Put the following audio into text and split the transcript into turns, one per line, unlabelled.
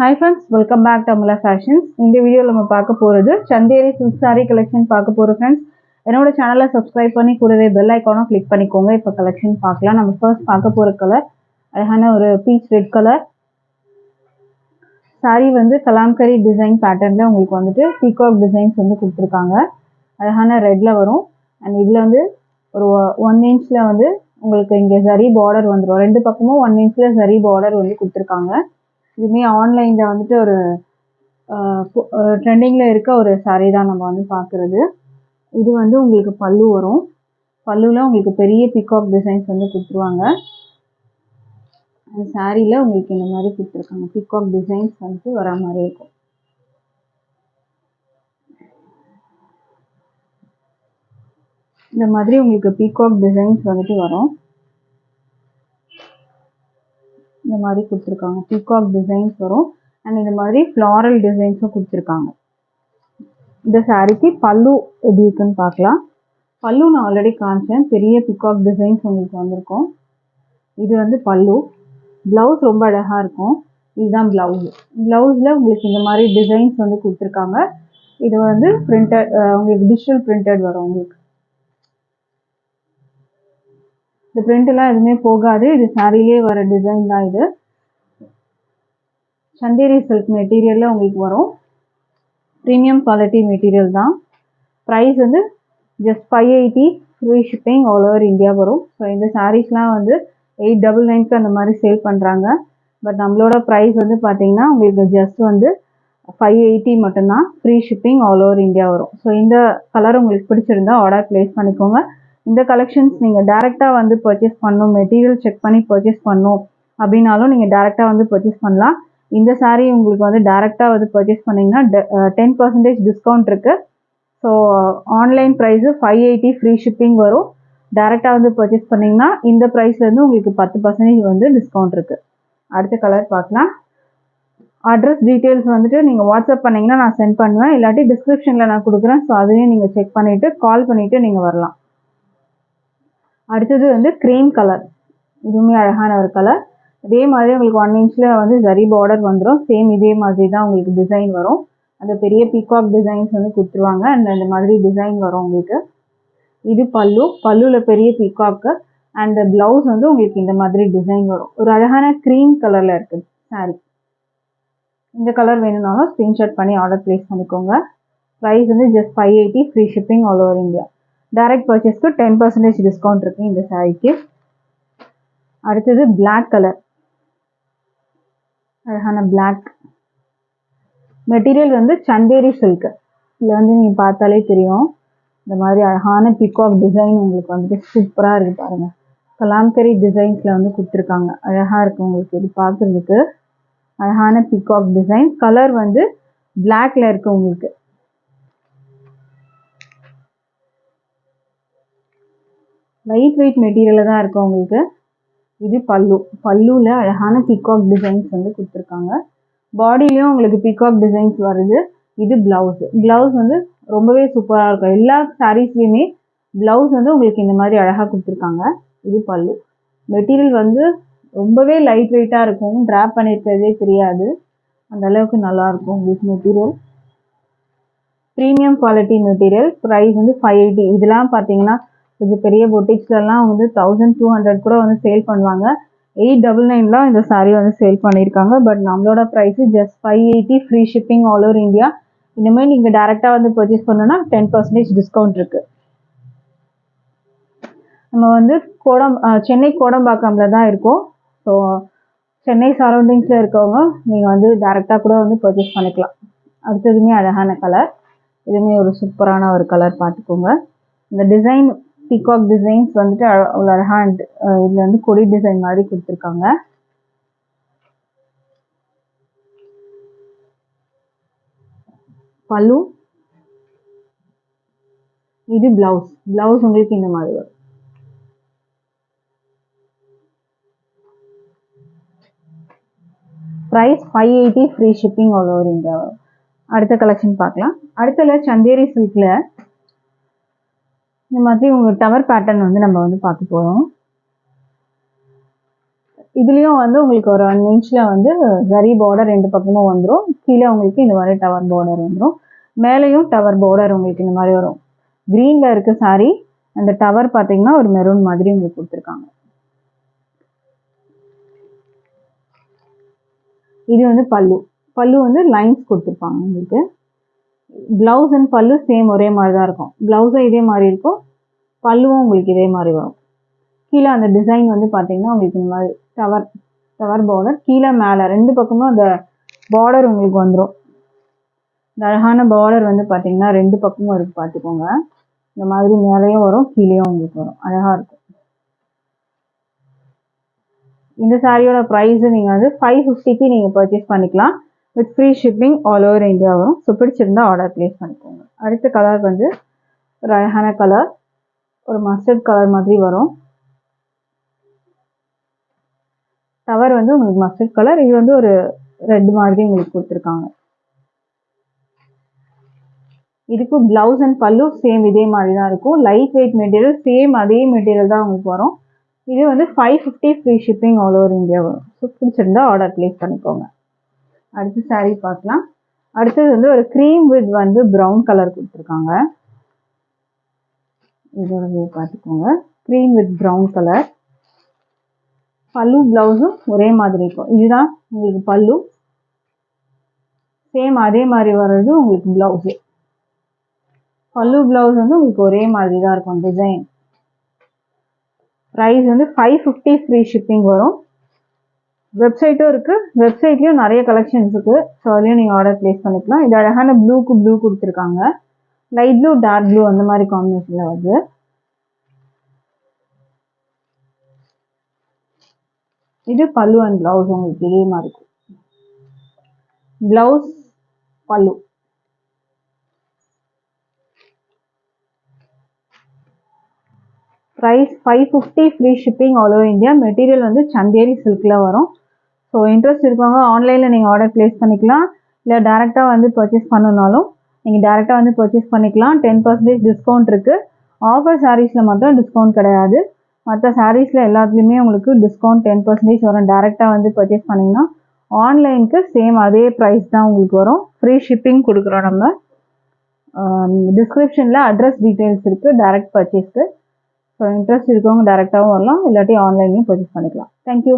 Hi friends, welcome back to Amala Fashions. இந்த வீடியோல நம்ம பார்க்க போறது சந்தேரி silk saree collection பார்க்க போறோம் friends. என்னோட சேனலை subscribe பண்ணி கூடவே bell icon click பண்ணிக்கோங்க. இப்போ collection பார்க்கலாம். நம்ம first பார்க்க போற கலர் அழகான ஒரு peach red color. saree வந்து கலாம்கரி டிசைன் பேட்டர்ன்ல உங்களுக்கு வந்துட்டு peacock designs வந்து கொடுத்திருக்காங்க. அழகான ரெட்ல வரும். and இதுல வந்து ஒரு 1 inchல வந்து உங்களுக்கு இங்க zari border வந்துரும். ரெண்டு பக்கமும் 1 inchல zari border வந்து கொடுத்திருக்காங்க. இதுமே ஆன்லைன்ல வந்துட்டு ஒரு ட்ரெண்டிங்ல இருக்க ஒரு saree தான் நம்ம வந்து பார்க்குறது. இது வந்து உங்களுக்கு பல்லு வரும். பல்லுல உங்களுக்கு பெரிய பீகாக் டிசைன்ஸ் வந்து கொடுத்துருவாங்க. அந்த சாரியில் உங்களுக்கு இந்த மாதிரி கொடுத்துருக்காங்க. பீகாக் டிசைன்ஸ் வந்து வர மாதிரி இருக்கும். இந்த மாதிரி உங்களுக்கு பீகாக் டிசைன்ஸ் வந்துட்டு வரும். இந்த மாதிரி கொடுத்துருக்காங்க. பீகாக் டிசைன்ஸ் வரும். அண்ட் இந்த மாதிரி ஃப்ளாரல் டிசைன்ஸும் கொடுத்துருக்காங்க. இந்த சாரிக்கு பல்லு எப்படி இருக்குன்னு பார்க்கலாம். பல்லு நான் ஆல்ரெடி காமிச்சேன். பெரிய பீகாக் டிசைன்ஸ் உங்களுக்கு வந்திருக்கும். இது வந்து பல்லு. ப்ளவுஸ் ரொம்ப அழகாக இருக்கும். இதுதான் ப்ளவுஸ். ப்ளவுஸில் உங்களுக்கு இந்த மாதிரி டிசைன்ஸ் வந்து கொடுத்துருக்காங்க. இது வந்து பிரிண்டட், உங்களுக்கு டிஜிட்டல் பிரிண்டட் வரும். உங்களுக்கு இந்த பிரிண்டெல்லாம் எதுவுமே போகாது. இது சாரியிலே வர டிசைன் தான். இது சந்தேரி சில்க் மெட்டீரியலில் உங்களுக்கு வரும். ப்ரீமியம் குவாலிட்டி மெட்டீரியல் தான். ப்ரைஸ் வந்து just 580, free shipping all over India வரும். ஸோ இந்த சாரீஸ்லாம் வந்து 899 அந்த மாதிரி சேல் பண்ணுறாங்க. பட் நம்மளோட ப்ரைஸ் வந்து பார்த்தீங்கன்னா உங்களுக்கு ஜஸ்ட் வந்து 580 மட்டும்தான். Free shipping all over India வரும். ஸோ இந்த கலர் உங்களுக்கு பிடிச்சிருந்தா ஆர்டர் ப்ளேஸ் பண்ணிக்கோங்க. இந்த கலெக்ஷன்ஸ் நீங்கள் டேரெக்டாக வந்து பர்ச்சேஸ் பண்ணணும், மெட்டீரியல் செக் பண்ணி பர்ச்சேஸ் பண்ணணும் அப்படின்னாலும் நீங்கள் டேரெக்டாக வந்து பர்ச்சேஸ் பண்ணலாம். இந்த saree உங்களுக்கு வந்து டேரெக்டாக வந்து பர்ச்சேஸ் பண்ணிங்கன்னா 10% டிஸ்கவுண்ட் இருக்குது. So online price 580 free shipping வரும். டேரெக்டாக வந்து பர்ச்சேஸ் பண்ணிங்கன்னா இந்த ப்ரைஸ்லேருந்து உங்களுக்கு 10% வந்து டிஸ்கவுண்ட் இருக்குது. அடுத்த கலர் பார்க்கலாம். அட்ரஸ் டீட்டெயில்ஸ் வந்துட்டு நீங்கள் வாட்ஸ்அப் பண்ணிங்கன்னா நான் சென்ட் பண்ணுவேன். இல்லாட்டி டிஸ்கிரிப்ஷனில் நான் கொடுக்குறேன். ஸோ அதையும் நீங்கள் செக் பண்ணிவிட்டு கால் பண்ணிவிட்டு நீங்கள் வரலாம். அடுத்தது வந்து க்ரீம் கலர். இதுவுமே அழகான ஒரு கலர். இதே மாதிரி உங்களுக்கு 1 inchல வந்து ஜரி பார்டர் வந்துடும். சேம் இதே மாதிரி தான் உங்களுக்கு டிசைன் வரும். அந்த பெரிய பீகாக் டிசைன்ஸ் வந்து கொடுத்துருவாங்க. அண்ட் அந்த மாதிரி டிசைன் வரும் உங்களுக்கு. இது பல்லு. பல்லுவில் பெரிய பீகாக்கு. அண்ட் ப்ளவுஸ் வந்து உங்களுக்கு இந்த மாதிரி டிசைன் வரும். ஒரு அழகான க்ரீம் கலரில் இருக்குது சாரி. இந்த கலர் வேணும்னாலும் ஸ்க்ரீன்ஷாட் பண்ணி ஆர்டர் ப்ளேஸ் பண்ணிக்கோங்க. ப்ரைஸ் வந்து just 580, free shipping all over India. Direct பர்ச்சேஸ்க்கு 10% டிஸ்கவுண்ட் இருக்குது இந்த சாரிக்கு. அடுத்தது பிளாக் கலர். அழகான பிளாக். மெட்டீரியல் வந்து சந்தேரி சில்க். இதில் வந்து நீங்கள் பார்த்தாலே தெரியும். இந்த மாதிரி அழகான பீகாக் டிசைன் உங்களுக்கு வந்துட்டு சூப்பராக இருக்குது பாருங்கள். கலாம்கரி டிசைன்ஸில் வந்து கொடுத்துருக்காங்க. அழகாக இருக்குது உங்களுக்கு இது பார்க்குறதுக்கு. அழகான பீகாக் டிசைன். கலர் வந்து பிளாக்ல இருக்குது உங்களுக்கு. லைட் வெயிட் மெட்டீரியலில் தான் இருக்கும் உங்களுக்கு. இது பல்லு. பல்லுவில் அழகான பீகாக் டிசைன்ஸ் வந்து கொடுத்துருக்காங்க. பாடியிலையும் உங்களுக்கு பீகாக் டிசைன்ஸ் வருது. இது ப்ளவுஸ். ப்ளவுஸ் வந்து ரொம்பவே சூப்பராக இருக்கும். எல்லா சாரீஸ்லையுமே ப்ளவுஸ் வந்து உங்களுக்கு இந்த மாதிரி அழகாக கொடுத்துருக்காங்க. இது பல்லு. மெட்டீரியல் வந்து ரொம்பவே லைட் வெயிட்டாக இருக்கும். ட்ராப் பண்ணியிருக்கிறதே தெரியாது. அந்த அளவுக்கு நல்லாயிருக்கும் உங்களுக்கு material. Premium quality material. Price வந்து 580. இதெல்லாம் பார்த்தீங்கன்னா கொஞ்சம் பெரிய பொட்டிக்ஸ்லாம் வந்து 1200 கூட வந்து சேல் பண்ணுவாங்க. 899 இந்த சாரீ வந்து சேல் பண்ணியிருக்காங்க. பட் நம்மளோட price just 580, free shipping all over India. இனிமேல் நீங்கள் டேரெக்டாக வந்து பர்ச்சேஸ் பண்ணோன்னா 10% டிஸ்கவுண்ட் இருக்குது. நம்ம வந்து சென்னை கோடம்பாக்கம்ல தான் இருக்கோம். ஸோ சென்னை சரௌண்டிங்ஸில் இருக்கவங்க நீங்கள் வந்து டேரெக்டாக கூட வந்து பர்ச்சேஸ் பண்ணிக்கலாம். அடுத்ததுமே அழகான கலர். இதுவுமே ஒரு சூப்பரான ஒரு கலர் பார்த்துக்கோங்க. இந்த டிசைன் பீகாக் டிசைன்ஸ் வந்துட்டு அவ்வளோ அழகாக இதில் வந்து கொடி டிசைன் மாதிரி கொடுத்துருக்காங்க. பல்லு. இது ப்ளவுஸ். ப்ளவுஸ் உங்களுக்கு இந்த மாதிரி வரும். Price 580, free shipping all over India வரும். அடுத்த கலெக்ஷன் பார்க்கலாம். அடுத்தல சந்தேரி சில்கில் இந்த மாதிரி உங்களுக்கு டவர் பேட்டர்ன் வந்து நம்ம வந்து பார்க்க போகிறோம். இதுலேயும் வந்து உங்களுக்கு ஒரு 1 இன்ச்சில் வந்து ஜரி பார்டர் 2 பக்கமும் வந்துடும். கீழே உங்களுக்கு இந்த மாதிரி டவர் பார்டர் வந்துடும். மேலேயும் டவர் பார்டர் உங்களுக்கு இந்த மாதிரி வரும். க்ரீனில் இருக்க சாரீ அந்த டவர் பார்த்தீங்கன்னா ஒரு மெரூன் மாதிரி உங்களுக்கு கொடுத்துருக்காங்க. இது வந்து பல்லு. பல்லு வந்து லைன்ஸ் கொடுத்துருப்பாங்க உங்களுக்கு. ப்ளவுஸ் அண்ட் பல்லு சேம் ஒரே மாதிரி தான் இருக்கும். ப்ளவுஸும் இதே மாதிரி இருக்கும், பல்லுவும் உங்களுக்கு இதே மாதிரி வரும். கீழே அந்த டிசைன் வந்து பார்த்தீங்கன்னா உங்களுக்கு இந்த மாதிரி டவர் பார்டர், கீழே மேலே 2 பக்கமும் அந்த பார்டர் உங்களுக்கு வந்துடும். இந்த அழகான பார்டர் வந்து பார்த்தீங்கன்னா 2 பக்கமும் இருக்கு, பார்த்துக்கோங்க. இந்த மாதிரி மேலேயும் வரும், கீழேயும் உங்களுக்கு வரும், அழகாக இருக்கும். இந்த சாரியோட ப்ரைஸ் நீங்கள் வந்து 550க்கு நீங்கள் பர்ச்சேஸ் பண்ணிக்கலாம். With free shipping all over India வரும். ஸோ பிடிச்சிருந்தா ஆர்டர் ப்ளேஸ் பண்ணிக்கோங்க. அடுத்த கலர் வந்து ஒரு அழகான கலர், ஒரு மஸ்டர்ட் கலர் மாதிரி வரும். டவர் வந்து உங்களுக்கு மஸ்டர்ட் கலர், இது வந்து ஒரு ரெட் மாதிரி உங்களுக்கு கொடுத்துருக்காங்க. இதுக்கு பிளவுஸ் அண்ட் பல்லு சேம் இதே மாதிரி தான் இருக்கும். லைட் வெயிட் மெட்டீரியல், சேம் அதே மெட்டீரியல் தான் உங்களுக்கு வரும். இது வந்து 550 free shipping all over India வரும். ஸோ பிடிச்சிருந்தா ஆர்டர் ப்ளேஸ் பண்ணிக்கோங்க. அடுத்த சாரீ பார்க்கலாம். அடுத்தது வந்து ஒரு க்ரீம் வித் வந்து ப்ரௌன் கலர் கொடுத்துருக்காங்க. இதோட பார்த்துக்கோங்க, க்ரீம் வித் ப்ரௌன் கலர். பல்லு ப்ளவுஸும் ஒரே மாதிரி இருக்கும். இதுதான் உங்களுக்கு பல்லு, சேம் அதே மாதிரி வர்றது உங்களுக்கு ப்ளவுஸு. பல்லு ப்ளவுஸ் வந்து உங்களுக்கு ஒரே மாதிரி தான் இருக்கும் டிசைன். ப்ரைஸ் வந்து 550 ஃப்ரீ ஷிப்பிங் வரும். வெப்சைட்டும் இருக்குது, வெப்சைட்லேயும் நிறைய கலெக்ஷன்ஸ் இருக்குது. ஸோ அதுலேயும் நீங்கள் ஆர்டர் ப்ளேஸ் பண்ணிக்கலாம். இது அழகான ப்ளூக்கு ப்ளூ கொடுத்துருக்காங்க, லைட் ப்ளூ டார்க் ப்ளூ அந்த மாதிரி காம்பினேஷனில் வருது. இது பல்லு அண்ட் ப்ளவுஸ் உங்களுக்கு இதே மாதிரி இருக்கும். ப்ளவுஸ் பல்லு. Price 550 free shipping all over India. Material வந்து சந்தேரி சில்கில் வரும். ஸோ இன்ட்ரெஸ்ட் இருக்கவங்க ஆன்லைனில் நீங்கள் ஆர்டர் ப்ளேஸ் பண்ணிக்கலாம். இல்லை டேரெக்டாக வந்து பர்ச்சேஸ் பண்ணணுன்னாலும் நீங்கள் டேரெக்டாக வந்து பர்ச்சேஸ் பண்ணிக்கலாம். 10% டிஸ்கவுண்ட் இருக்குது. ஆஃபர் சாரீஸில் மட்டும் டிஸ்கவுண்ட் கிடையாது. மற்ற சாரீஸில் எல்லாத்துலேயுமே உங்களுக்கு டிஸ்கவுண்ட் 10% வரும். டேரெக்டாக வந்து பர்ச்சேஸ் பண்ணிங்கன்னா ஆன்லைனுக்கு சேம் அதே ப்ரைஸ் தான் உங்களுக்கு வரும். ஃப்ரீ ஷிப்பிங் கொடுக்குறோம் நம்ம. டிஸ்கிரிப்ஷனில் அட்ரஸ் டீட்டெயில்ஸ் இருக்குது டேரெக்ட் பர்ச்சேஸ்க்கு. ஸோ இன்ட்ரெஸ்ட் இருக்கவங்க டேரெக்டாகவும் வரலாம், இல்லாட்டி ஆன்லைன்லையும் பர்ச்சேஸ் பண்ணிக்கலாம். தேங்க்யூ.